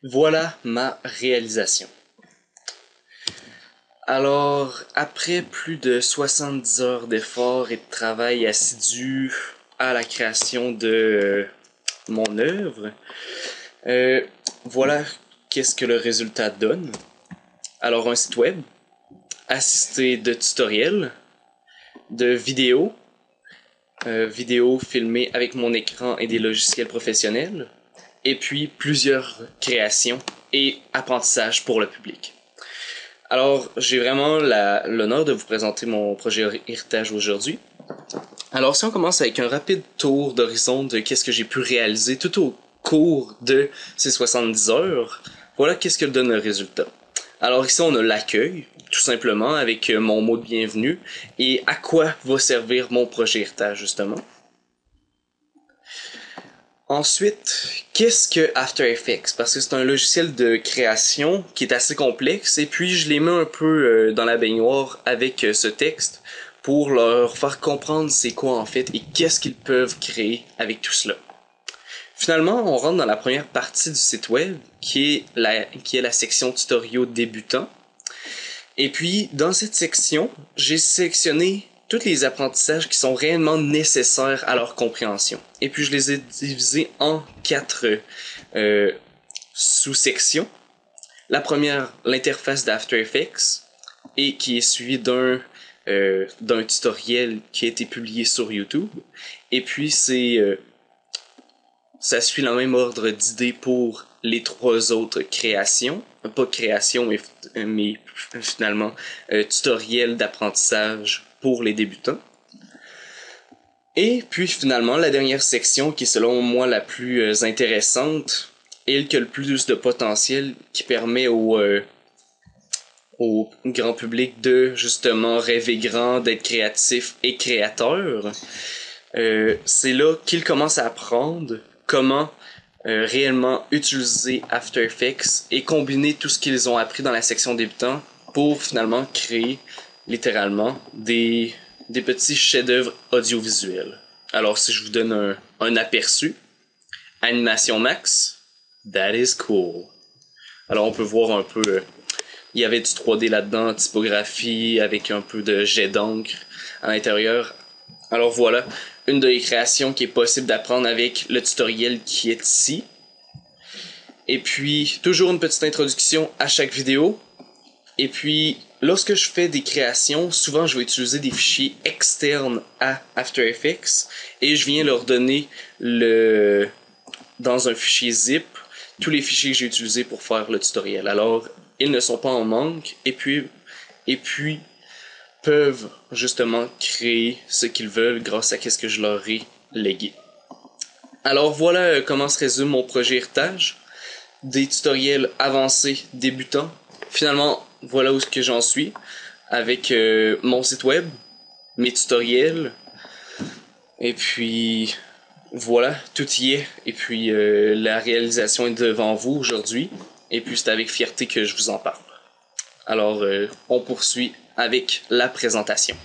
Voilà ma réalisation. Alors, après plus de 70 heures d'efforts et de travail assidu à la création de mon œuvre, euh, voilà qu'est-ce que le résultat donne. Alors, un site web assisté de tutoriels, de vidéos filmées avec mon écran et des logiciels professionnels, et puis plusieurs créations et apprentissages pour le public. Alors, j'ai vraiment l'honneur de vous présenter mon projet Héritage aujourd'hui. Alors, si on commence avec un rapide tour d'horizon de qu'est-ce que j'ai pu réaliser tout au cours de ces 70 heures, voilà qu'est-ce que donne le résultat. Alors ici, on a l'accueil, tout simplement, avec mon mot de bienvenue, et à quoi va servir mon projet Héritage, justement. Ensuite, qu'est-ce que After Effects? Parce que c'est un logiciel de création qui est assez complexe, et puis je les mets un peu dans la baignoire avec ce texte pour leur faire comprendre c'est quoi en fait et qu'est-ce qu'ils peuvent créer avec tout cela. Finalement, on rentre dans la première partie du site web qui est la section tutoriaux débutants. Et puis, dans cette section, j'ai sélectionné tous les apprentissages qui sont réellement nécessaires à leur compréhension. Et puis, je les ai divisés en quatre sous-sections. La première, l'interface d'After Effects, et qui est suivie d'un tutoriel qui a été publié sur YouTube. Et puis, ça suit le même ordre d'idées pour les trois autres créations. Pas création, mais finalement tutoriel d'apprentissage pour les débutants. Et puis finalement, la dernière section, qui est selon moi la plus intéressante, et qui a le plus de potentiel, qui permet au grand public de justement rêver grand, d'être créatif et créateur. C'est là qu'ils commencent à apprendre comment réellement utiliser After Effects et combiner tout ce qu'ils ont appris dans la section débutants pour finalement créer littéralement des petits chefs-d'œuvre audiovisuels. Alors si je vous donne un aperçu, Animation Max, that is cool. Alors on peut voir un peu, il y avait du 3D là-dedans, typographie avec un peu de jet d'encre à l'intérieur. Alors voilà, une des créations qui est possible d'apprendre avec le tutoriel qui est ici. Et puis, toujours une petite introduction à chaque vidéo. Et puis, lorsque je fais des créations, souvent je vais utiliser des fichiers externes à After Effects et je viens leur donner dans un fichier zip tous les fichiers que j'ai utilisés pour faire le tutoriel. Alors, ils ne sont pas en manque et puis peuvent justement créer ce qu'ils veulent grâce à ce que je leur ai légué. Alors voilà comment se résume mon projet Héritage. Des tutoriels avancés débutants. Finalement, voilà où que j'en suis avec mon site web, mes tutoriels. Et puis voilà, tout y est. Et puis la réalisation est devant vous aujourd'hui. Et puis c'est avec fierté que je vous en parle. Alors on poursuit avec la présentation.